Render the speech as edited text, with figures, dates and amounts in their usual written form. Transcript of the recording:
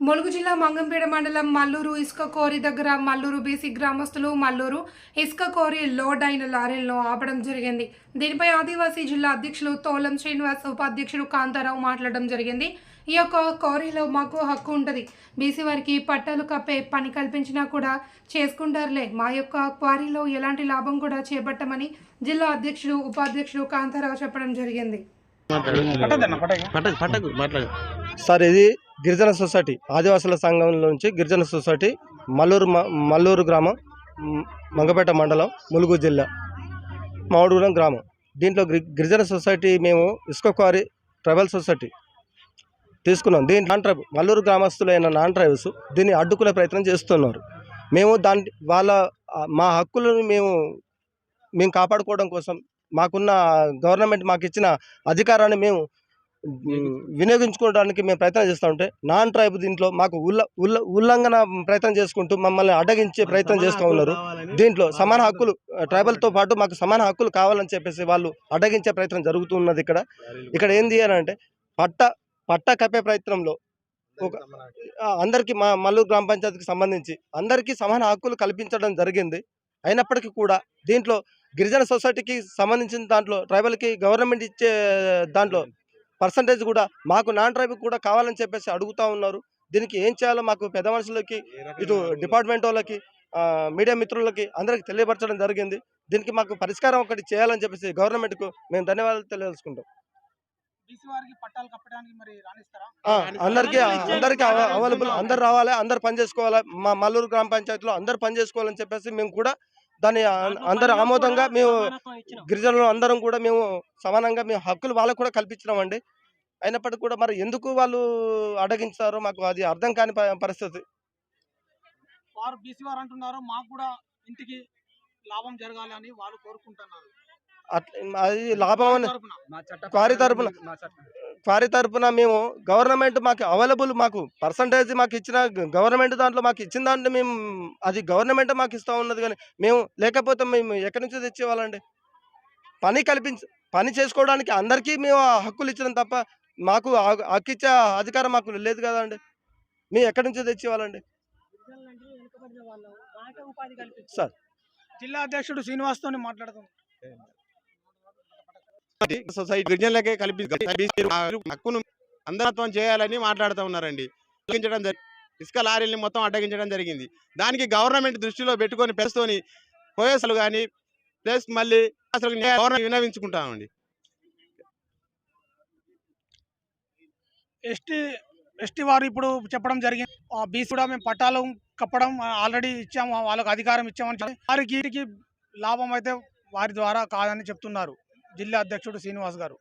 ములుగు జిల్లా మంగంపేట మండలం మల్లూరు ఇసుక కోరి దగ్గర మల్లూరు బీసీ గ్రామస్తులు మల్లూరు ఇసుక కోరి లోడ్ అయిన లారీలను ఆపడం జరిగింది. దీనిపై ఆదివాసీ జిల్లా అధ్యక్షులు తోలం శ్రీనివాస్, ఉపాధ్యక్షుడు కాంతారావు మాట్లాడడం జరిగింది. ఈ యొక్క కోరీలో మాకు హక్కు ఉంటుంది, బీసీ వారికి పట్టాలు కప్పే పని కల్పించినా కూడా చేసుకుంటారులే, మా యొక్క క్వారీలో ఎలాంటి లాభం కూడా చేపట్టమని జిల్లా అధ్యక్షుడు ఉపాధ్యక్షుడు కాంతారావు చెప్పడం జరిగింది. సార్, ఇది గిరిజన సొసైటీ ఆదివాసుల సంఘం నుంచి గిరిజన సొసైటీ మల్లూరు గ్రామం, మంగపేట మండలం, ములుగు జిల్లా, మామిడిగూడెం గ్రామం. దీంట్లో గిరిజన సొసైటీ మేము ఇసుక క్వారీ ట్రైబల్ సొసైటీ తీసుకున్నాం. దీని నాన్ ట్రైబ్ మల్లూరు గ్రామస్తులైన నాన్ ట్రైబల్స్ దీన్ని అడ్డుకునే ప్రయత్నం చేస్తున్నారు. మేము మా హక్కులను మేము కాపాడుకోవడం కోసం మాకున్న గవర్నమెంట్ మాకు ఇచ్చిన అధికారాన్ని మేము వినియోగించుకోవడానికి మేము ప్రయత్నం చేస్తూ ఉంటే నాన్ ట్రైబ్ దీంట్లో మాకు ఉల్లంఘన ప్రయత్నం చేసుకుంటూ మమ్మల్ని అడ్డగించే ప్రయత్నం చేస్తూ ఉన్నారు. దీంట్లో సమాన హక్కులు ట్రైబల్తో పాటు మాకు సమాన హక్కులు కావాలని చెప్పేసి వాళ్ళు అడ్డగించే ప్రయత్నం జరుగుతున్నది. ఇక్కడ ఏంది అని అంటే పట్ట కప్పే ప్రయత్నంలో అందరికీ మల్లూరు గ్రామ పంచాయతీకి సంబంధించి అందరికీ సమాన హక్కులు కల్పించడం జరిగింది. అయినప్పటికీ కూడా దీంట్లో గిరిజన సొసైటీకి సంబంధించిన దాంట్లో ట్రైబల్కి గవర్నమెంట్ ఇచ్చే దాంట్లో పర్సంటేజ్ కూడా మాకు నాన్ ట్రైబల్ కూడా కావాలని చెప్పేసి అడుగుతూ ఉన్నారు. దీనికి ఏం చేయాలో మాకు పెద్ద మనుషులకి, ఇటు డిపార్ట్మెంట్ వాళ్ళకి, మీడియా మిత్రులకి అందరికీ తెలియపరచడం జరిగింది. దీనికి మాకు పరిష్కారం ఒకటి చేయాలని చెప్పేసి గవర్నమెంట్కు మేము ధన్యవాదాలు తెలియజేసుకుంటాం. అందరికీ అవైలబుల్, అందరు రావాలి, అందరు పని చేసుకోవాలి, మా మల్లూరు గ్రామ పంచాయతీలో అందరు పని చేసుకోవాలని చెప్పేసి మేము కూడా దాన్ని అందరు ఆమోదంగా మేము గిరిజనులు అందరం కూడా మేము సమానంగా మేము హక్కులు వాళ్ళకు కూడా కల్పించినామండి. అయినప్పటికీ కూడా మరి ఎందుకు వాళ్ళు అడగించారో మాకు అది అర్థం కాని పరిస్థితి. వారు బీసీ వారు అంటున్నారు, మాకు కూడా ఇంటికి లాభం జరగాలి అని వాళ్ళు కోరుకుంటున్నారు. అది లాభం క్వారీ తరపున మేము గవర్నమెంట్ మాకు అవైలబుల్, మాకు పర్సంటేజ్ మాకు ఇచ్చిన గవర్నమెంట్ దాంట్లో మాకు ఇచ్చిన దాంట్లో మేము అది గవర్నమెంట్ మాకు ఇస్తూ ఉన్నది. కానీ మేము లేకపోతే మేము ఎక్కడి నుంచో తెచ్చేవాళ్ళండి. పని చేసుకోవడానికి అందరికీ మేము హక్కులు ఇచ్చినాం తప్ప మాకు హక్కు ఇచ్చే అధికారం మాకు లేదు కదండి. మేము ఎక్కడి నుంచో తెచ్చేవాళ్ళండి. సార్, జిల్లా అధ్యక్షుడు శ్రీనివాస్తో మాట్లాడుతాం. సొసైటీ గిరిజనులకే హక్కును అందరత్వం చేయాలని మాట్లాడుతూ ఉన్నారండి. ఇసుక లారీల్ని మొత్తం అడ్డగించడం జరిగింది. దానికి గవర్నమెంట్ దృష్టిలో పెట్టుకొని పెంచుకొని పోయేసలు కానీ ప్లస్ మళ్ళీ అసలు గవర్నమెంట్ విన్నవించుకుంటామండి. ఎస్టీ వారు ఇప్పుడు చెప్పడం జరిగింది, బీసీ కూడా మేము పట్టాలు కప్పడం ఆల్రెడీ ఇచ్చాము, వాళ్ళకు అధికారం ఇచ్చామని వారికి లాభం అయితే వారి ద్వారా కాదని చెప్తున్నారు జిల్లా అధ్యక్షుడు శ్రీనివాస్ గారు.